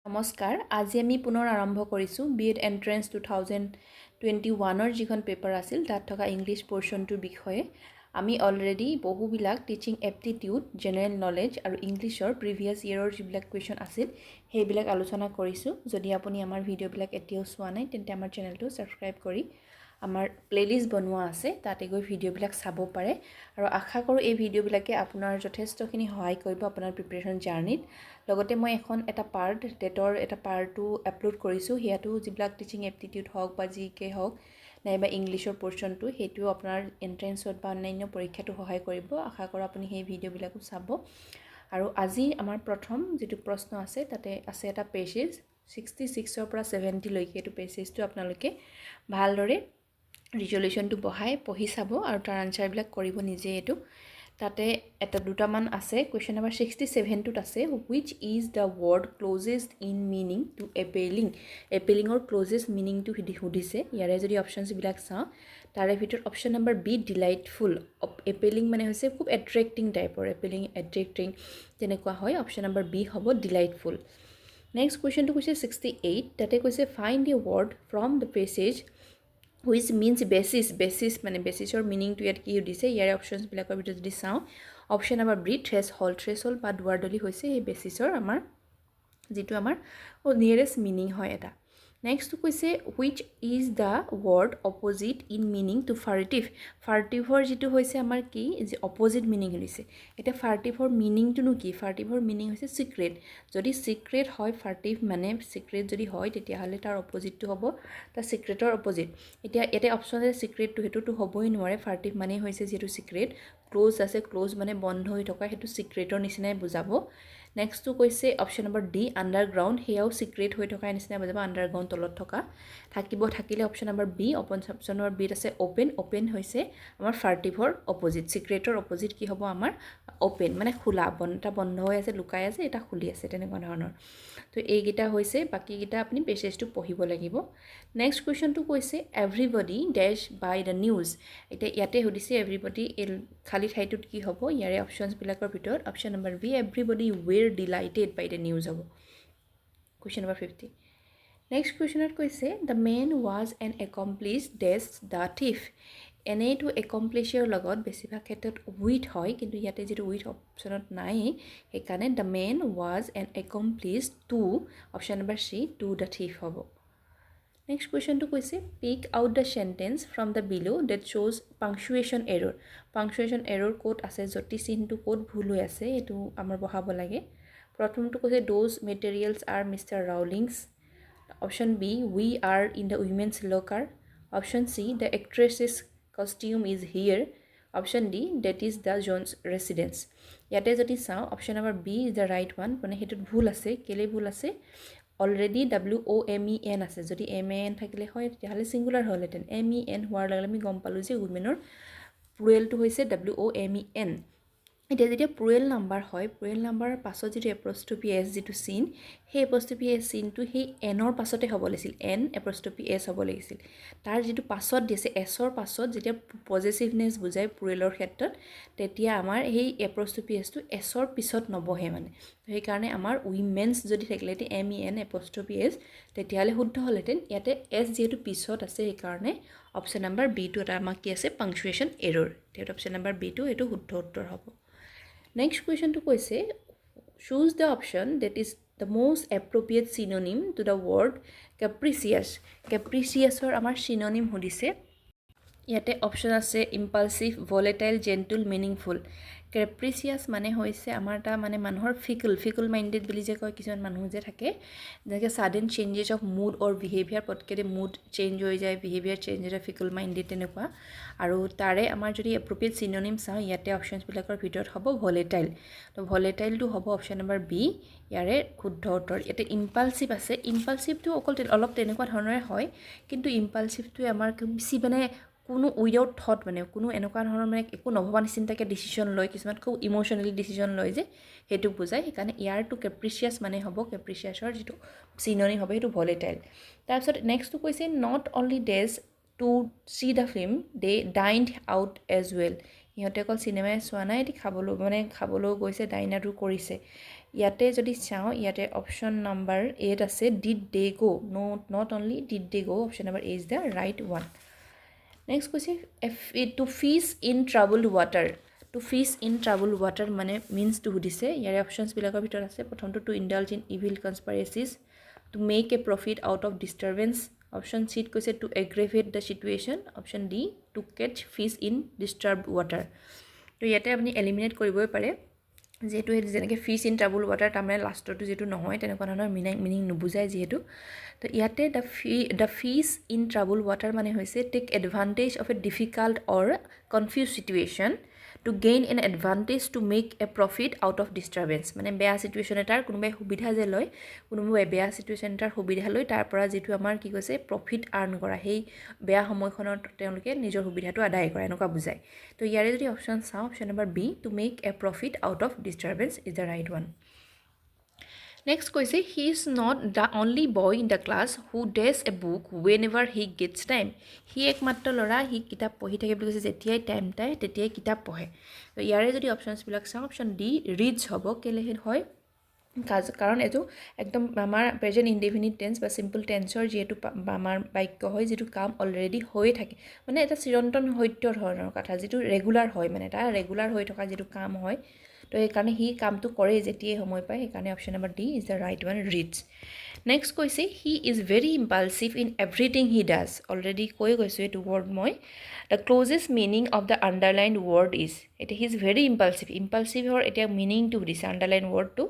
নমস্কাৰ আজি আমি পুনৰ আৰম্ভ কৰিছোঁ B.Ed Entrance 2021 যিখন পেপাৰ আছিল তাত থকা ইংলিছ পোৰ্শনটোৰ বিষয়ে আমি অলৰেডি বহুবিলাক টিচিং এপ্টিটিউড জেনাৰেল নলেজ আৰু ইংলিছৰ প্ৰিভিয়াছ ইয়েৰৰ যিবিলাক কুৱেশ্যন আছিল সেইবিলাক আলোচনা কৰিছোঁ যদি আপুনি আমাৰ ভিডিঅ'বিলাক এতিয়াও চোৱা নাই তেন্তে আমাৰ চেনেলটো ছাবস্ক্ৰাইব কৰি আমাৰ প্লেলিষ্ট বনোৱা আছে তাতে গৈ ভিডিঅ'বিলাক চাব পাৰে আৰু আশা কৰোঁ এই ভিডিঅ'বিলাকে আপোনাৰ যথেষ্টখিনি সহায় কৰিব আপোনাৰ প্ৰিপাৰেশ্যন জাৰ্নিত লগতে মই এটা পাৰ্ট টেটৰ এটা পাৰ্টো আপলোড কৰিছোঁ সেয়াটো যিবিলাক টিচিং এপ্টিটিউড হওক বা জিকে হওক নাইবা ইংলিছৰ পোৰ্শনটো সেইটোও আপোনাৰ এণ্ট্ৰেন্সত বা অন্যান্য পৰীক্ষাটো সহায় কৰিব আশা কৰোঁ আপুনি সেই ভিডিঅ'বিলাকো চাব আৰু আজি আমাৰ প্ৰথম যিটো প্ৰশ্ন আছে তাতে আছে এটা পেজেছ 66 পৰা 70 লৈকে এইটো পেজেছটো আপোনালোকে ভালদৰে ৰিজলিউশ্যনটো বহাই পঢ়ি চাব আৰু তাৰ আনচাৰবিলাক কৰিব নিজে এইটো তাতে দুটামান আছে কুৱেশ্যন নম্বৰ 67টোত আছে which is the word closest in meaning to এপেলিঙৰ ক্ল'জেষ্ট মিনিংটো সুধিছে ইয়াৰে যদি অপশ্যনছবিলাক চাওঁ তাৰে ভিতৰত option number B delightful appealing মানে হৈছে খুব এট্ৰেক্টিং টাইপৰ এট্ৰেক্টিং তেনেকুৱা হয় অপশ্যন নম্বৰ বি হ'ব ডিলাইটফুল নেক্সট কুৱেশ্যনটো কৈছে 68 তাতে কৈছে find a word from the passage which means basis মানে বেচিছৰ মিনিংটো ইয়াত কি দিছে ইয়াৰে অপশ্যনছবিলাকৰ ভিতৰত যদি চাওঁ অপশ্যন নম্বৰ বি থ্ৰেছহল্ড বা দুৱাৰদলি হৈছে এই বেচিছৰ আমাৰ যিটো আমাৰ নিয়েৰেষ্ট মিনিং হয় এটা নেক্সটটো কৈছে which is the word opposite in meaning to ফাৰ্টিভৰ যিটো হৈছে আমাৰ কি যে অপজিট মিনিং দিছে এতিয়া ফাৰ্টিভৰ মিনিংটোনো কি ফাৰ্টিভৰ মিনিং হৈছে চিক্ৰেট যদি চিক্ৰেট হয় ফাৰ্টিভ মানে চিক্ৰেট যদি হয় তেতিয়াহ'লে তাৰ অপজিটটো হ'ব তাৰ চিক্ৰেটৰ অপজিট এতিয়া ইয়াতে অপশ্যন আছে চিক্ৰেটটো সেইটোতো হ'বই নোৱাৰে ফাৰ্টিভ মানেই হৈছে যিহেতু চিক্ৰেট ক্ল'জ আছে ক্ল'জ মানে বন্ধ হৈ থকা সেইটো চিক্ৰেটৰ নিচিনাই বুজাব নেক্সটটো কৈছে অপশ্যন নম্বৰ ডি আণ্ডাৰগ্ৰাউণ্ড সেয়াও চিক্ৰেট হৈ থকা নিচিনা বুজাব আণ্ডাৰগ্ৰাউণ্ড তলত থকা থাকিলে option number B option number বিত আছে অ'পেন হৈছে আমাৰ ফাৰ্টিভৰ অপজিট চিক্ৰেটৰ অপজিট কি হ'ব আমাৰ অ'পেন মানে খোলা এটা বন্ধ হৈ আছে লুকাই আছে এটা খুলি আছে তেনেকুৱা ধৰণৰ তো এইকেইটা হৈছে বাকীকেইটা আপুনি পেছেজটো পঢ়িব লাগিব নেক্সট কুৱেশ্যনটো কৈছে everybody dash by the news এতিয়া ইয়াতে সুধিছে এভৰিবডি খালী ঠাইটোত কি হ'ব ইয়াৰে অপশ্যনছবিলাকৰ ভিতৰত option number B everybody were delighted by the news হ'ব কুৱেশ্যন নম্বৰ 50 নেক্সট কুৱেশ্যনত কৈছে the man was an accomplice ডেছ দ্য থিফ এনেইটো একমপ্লিছৰ লগত বেছিভাগ ক্ষেত্ৰত উইথ হয় কিন্তু ইয়াতে যিটো উইথ অপশ্যনত নাই সেইকাৰণে the man was an accomplice to option number C to the thief হ'ব নেক্সট কুৱেশ্যনটো কৈছে pick out the sentence from the below' that শ্ব'জ পাংচুৱেশ্যন এৰ'ৰ ক'ত আছে জ্যোতি চিহ্নটো ক'ত ভুল হৈ আছে এইটো আমাৰ বহাব লাগে প্ৰথমটো কৈছে those materials are mister Rawlings option B we are in the women's locker option C the actresses costume is here option D that is the Jones residence ইয়াতে যদি চাওঁ option number B is the right one মানে সেইটোত ভুল আছে কেলৈ ভুল আছে অলৰেডি WOMEN আছে যদি MEN থাকিলে হয় তেতিয়াহ'লে ছিংগুলাৰ হ'লহেঁতেন MEN হোৱাৰ লগে আমি গম পালোঁ যে উইমেনৰ প্লুৰেলটো হৈছে WOMEN এতিয়া যেতিয়া প্লুৰেল নাম্বাৰ হয় প্লুৰেল নাম্বাৰৰ পাছত যিটো এপ'ষ্ট্ৰফি এছ যিটো চিন সেই এপ'ষ্ট্ৰফি এছ চিনটো সেই এনৰ পাছতে হ'ব লাগিছিল এন এপ'ষ্ট্ৰফি এছ হ'ব লাগিছিল তাৰ যিটো পাছত দিছে এছৰ পাছত যেতিয়া পজিটিভনেছ বুজায় প্লুৰেলৰ ক্ষেত্ৰত তেতিয়া আমাৰ সেই এপ'ষ্ট্ৰফি এছটো এছৰ পিছত নবহে মানে সেইকাৰণে আমাৰ উইমেন্স যদি থাকিলে এতিয়া MEN এপ'ষ্ট্ৰফি এছ তেতিয়াহ'লে শুদ্ধ হ'লহেঁতেন ইয়াতে এছ যিহেতু পিছত আছে সেইকাৰণে অপশ্যন নম্বৰ বিটো এটা আমাক কি আছে পাংচুৱেশ্যন এৰ'ৰ তেতিয়া অপশ্যন নম্বৰ বিটো এইটো শুদ্ধ উত্তৰ হ'ব নেক্সট কুৱেশ্যনটো কৈছে choose the option that is the most appropriate synonym to the word কেপ্ৰিচিয়াছৰ আমাৰ চিননিম সুধিছে ইয়াতে অপশ্যন আছে ইম্পালচিভ ভলেটাইল জেণ্টুল মিনিংফুল কেপ্ৰিচিয়াছ মানে হৈছে আমাৰ এটা মানে মানুহৰ ফিকল মাইণ্ডেড বুলি যে কয় কিছুমান মানুহ যে থাকে যেনেকৈ sudden changes of mood or behaviour পটকতে মুড চেঞ্জ হৈ যায় বিহেভিয়াৰ চেঞ্জ হৈ যায় ফিকল মাইণ্ডেড তেনেকুৱা আৰু তাৰে আমাৰ যদি এপ্ৰপ্ৰিয়েট চিননিম চাওঁ ইয়াতে অপশ্যনছবিলাকৰ ভিতৰত হ'ব ভলেটাইল তো ভলেটাইলটো হ'ব অপশ্যন নম্বৰ বি ইয়াৰে শুদ্ধ উত্তৰ ইয়াতে ইম্পালচিভ আছে ইম্পালচিভটো অলপ তেনেকুৱা ধৰণৰে হয় কিন্তু ইম্পালচিভটোৱে আমাৰ বেছি মানে কোনো উইদাউট থট মানে কোনো এনেকুৱা ধৰণৰ মানে একো নভবা নিচিন্তাকৈ ডিচিশ্যন লয় কিছুমান খুব ইম'চনেলি ডিচিশ্যন লয় যে সেইটোক বুজায় সেইকাৰণে ইয়াৰটো কেপ্ৰিচিয়াছ মানে হ'ব কেপ্ৰিচিয়াছৰ যিটো চিননিম হ'ব সেইটো ভলেটাইল তাৰপিছত নেক্সটটো কৈছে not only does to see the film they dined out as well সিহঁতে অকল চিনেমাই চোৱা নাই এটি খাবলৈও গৈছে ডাইনাৰো কৰিছে ইয়াতে যদি চাওঁ ইয়াতে অপশ্যন নাম্বাৰ 8 আছে did they go not only did they go option number 8 is the right one next কৈছে to fish in troubled water to fish in troubled water মানে মিনছটো সুধিছে ইয়াৰে অপশ্যনছবিলাকৰ ভিতৰত আছে প্ৰথমটো to indulge in evil conspiracies to make a profit out of disturbance option চিত কৈছে to aggravate the situation option D to catch fish in disturbed water তো ইয়াতে আপুনি এলিমিনেট কৰিবই পাৰে যেহেতু যেনেকৈ ফিছ ইন ট্ৰাবল ৱাটাৰ তাৰমানে লাষ্টৰটো যিটো নহয় তেনেকুৱা ধৰণৰ মিনিং নুবুজায় যিহেতু তো ইয়াতে the fish in trouble water মানে হৈছে take advantage of a difficult or confuse situation to gain an advantage to make a profit out of disturbance মানে বেয়া চিটুৱেশ্যন এটাৰ কোনোবাই সুবিধা যে লয় কোনোবাই বেয়া চিটুৱেশ্যন এটাৰ সুবিধা লৈ তাৰ পৰা যিটো আমাৰ কি কৈছে প্ৰফিট আৰ্ণ কৰা সেই বেয়া সময়খনত তেওঁলোকে নিজৰ সুবিধাটো আদায় কৰে এনেকুৱা বুজায় তো ইয়াৰে যদি অপশ্যন চাওঁ option number B to make a profit out of disturbance is the right one next কৈছে he is not the only boy in the class who does a book whenever he gets time সি একমাত্ৰ ল'ৰা সি কিতাপ পঢ়ি থাকে বুলি কৈছে যেতিয়াই টাইম পায় তেতিয়াই কিতাপ পঢ়ে তো ইয়াৰে যদি অপশ্যনছবিলাক চাওঁ অপশ্যন ডি ৰিডছ হ'ব কেলৈ হয় কাৰণ এইটো একদম আমাৰ প্ৰেজেণ্ট ইনডেফিনিট টেন্স বা চিম্পল টেন্সৰ যিহেতু আমাৰ বাক্য হয় যিটো কাম অলৰেডি হৈয়ে থাকে মানে এটা চিৰন্তন সত্য ধৰণৰ কথা যিটো ৰেগুলাৰ হয় মানে এটা ৰেগুলাৰ হৈ থকা যিটো কাম হয় তো সেইকাৰণে সি কামটো কৰেই যেতিয়াই সময় পায় সেইকাৰণে option number D is the right one reads next কৈছে he is very impulsive in everything he does already কৈ গৈছোঁ এইটো ৱৰ্ড মই the closest meaning of the underline word is এতিয়া হি ইজ ভেৰি ইম্পালচিভৰ এতিয়া মিনিংটো সুধিছে আণ্ডাৰলাইন ৱৰ্ডটো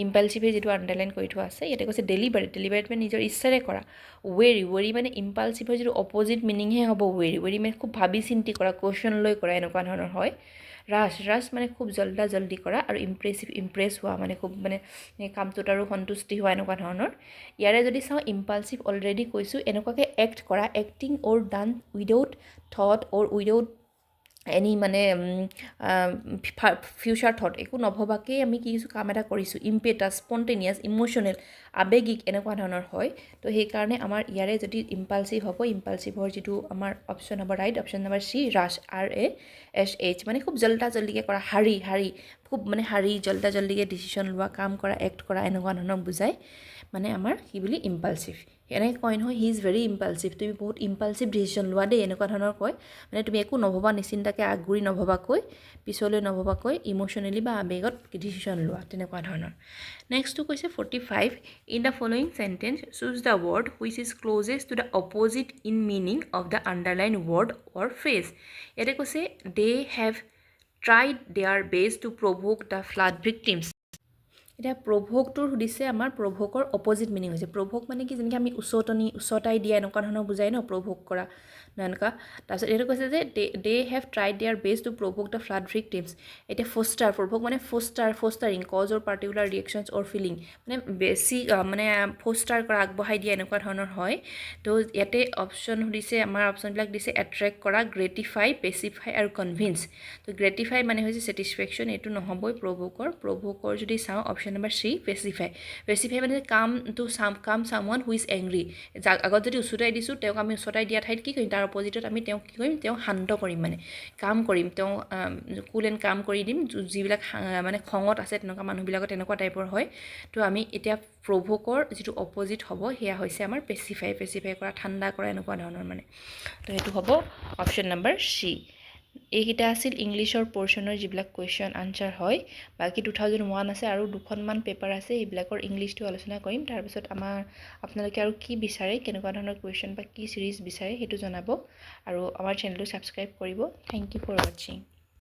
ইম্পালচিভে যিটো underline কৰি থোৱা আছে ইয়াতে কৈছে ডেলিভাৰেট মানে নিজৰ ইচ্ছাৰে কৰা ৱেৰি মানে ইম্পালচিভৰ যিটো অপজিট মিনিংহে হ'ব ৱেৰি মানে খুব ভাবি চিন্তি কৰা কুৱেশ্যন লৈ কৰা এনেকুৱা ধৰণৰ হয় ৰাছ মানে খুব জল্দি কৰা আৰু ইম্প্ৰেছ হোৱা মানে খুব মানে কামটোত আৰু সন্তুষ্টি হোৱা এনেকুৱা ধৰণৰ ইয়াৰে যদি চাওঁ ইম্পালচিভ অলৰেডি কৈছোঁ এনেকুৱাকৈ এক্ট কৰা এক্টিং অৰ ডান উইদাউট থট অৰ উইদাউট এনি মানে ফিউচাৰ থট একো নভবাকেই আমি কি কাম এটা কৰিছোঁ ইম্পেটাছ স্পণ্টেনিয়াছ ইম'চনেল আৱেগিক এনেকুৱা ধৰণৰ হয় তো সেইকাৰণে আমাৰ ইয়াৰে যদি ইম্পালচিভ হ'ব ইম্পালচিভৰ যিটো আমাৰ অপশ্যন হ'ব right option number C rash RASH মানে খুব জল্দিকৈ কৰা হাৰি খুব মানে জল্দিকৈ ডিচিশ্যন লোৱা কাম কৰা এক্ট কৰা এনেকুৱা ধৰণৰ বুজায় মানে আমাৰ কি বুলি ইম্পালচিভ এনেকৈ কয় নহয় হি ইজ ভেৰি ইম্পালচিভ তুমি বহুত ইম্পালচিভ ডিচিশ্যন লোৱা দেই এনেকুৱা ধৰণৰ কয় মানে তুমি একো নভবা নিচিন্তাকৈ আগগুৰি নভবাকৈ পিছলৈ নভবাকৈ ইম'চনেলি বা আৱেগত ডিচিশ্যন লোৱা তেনেকুৱা ধৰণৰ নেক্সটটো কৈছে 45 in the following sentence choose the word which is closest to the opposite in meaning of the underline word or phrase ইয়াতে কৈছে they have tried their best to provoke the flood victims এতিয়া প্ৰভোকটোৰ সুধিছে আমাৰ প্ৰভোকৰ opposite meaning হৈছে প্ৰভোক মানে কি যেনেকৈ আমি উচতাই দিয়া এনেকুৱা ধৰণৰ বুজায় ন প্ৰভোক কৰা এনেকুৱা তাৰপিছত এইটো কৈছে যে they have tried their best to provoke the flood victims এতিয়া প্ৰভোক মানে fostering cause or particular reactions or feeling মানে বেছি মানে ফষ্টাৰ কৰা আগবঢ়াই দিয়া এনেকুৱা ধৰণৰ হয় তো ইয়াতে অপশ্যন সুধিছে আমাৰ অপশ্যনবিলাক দিছে এট্ৰেক্ট কৰা গ্ৰেটিফাই পেচিফাই আৰু কনভিন্স তো গ্ৰেটিফাই মানে হৈছে ছেটিছফেকশ্যন এইটো নহ'বই প্ৰভোকৰ যদি চাওঁ অপশ্যন নম্বৰ চি পেচিফাই মানে কাম চামৱান হু ইজ এংগ্ৰি আগত যদি উচতাই দিছোঁ তেওঁক আমি উচতাই দিয়া ঠাইত কি কৰিম তাৰ অপজিটত আমি তেওঁক কি কৰিম তেওঁ শান্ত কৰিম মানে কাম কৰিম তেওঁ কুল এণ্ড কাম কৰি দিম যিবিলাক মানে খঙত আছে তেনেকুৱা মানুহবিলাকৰ তেনেকুৱা টাইপৰ হয় তো আমি এতিয়া প্ৰভোকৰ যিটো অপজিট হ'ব সেয়া হৈছে আমাৰ পেচিফাই কৰা ঠাণ্ডা কৰা এনেকুৱা ধৰণৰ মানে তো সেইটো হ'ব অপশ্যন নম্বৰ চি এইকেইটা আছিল ইংলিছৰ পৰ্চনৰ যিবিলাক কুৱেশ্যন আনচাৰ হয় বাকী 2001 আছে আৰু দুখনমান পেপাৰ আছে এইবিলাকৰ ইংলিছটো আলোচনা কৰিম তাৰপিছত আপোনালোকে আৰু কি বিচাৰে কেনেকুৱা ধৰণৰ কুৱেশ্যন বা কি চিৰিজ বিচাৰে সেইটো জনাব আৰু আমাৰ চেনেলটো ছাবস্ক্ৰাইব কৰিব থেংক ইউ ফৰ ৱাচিং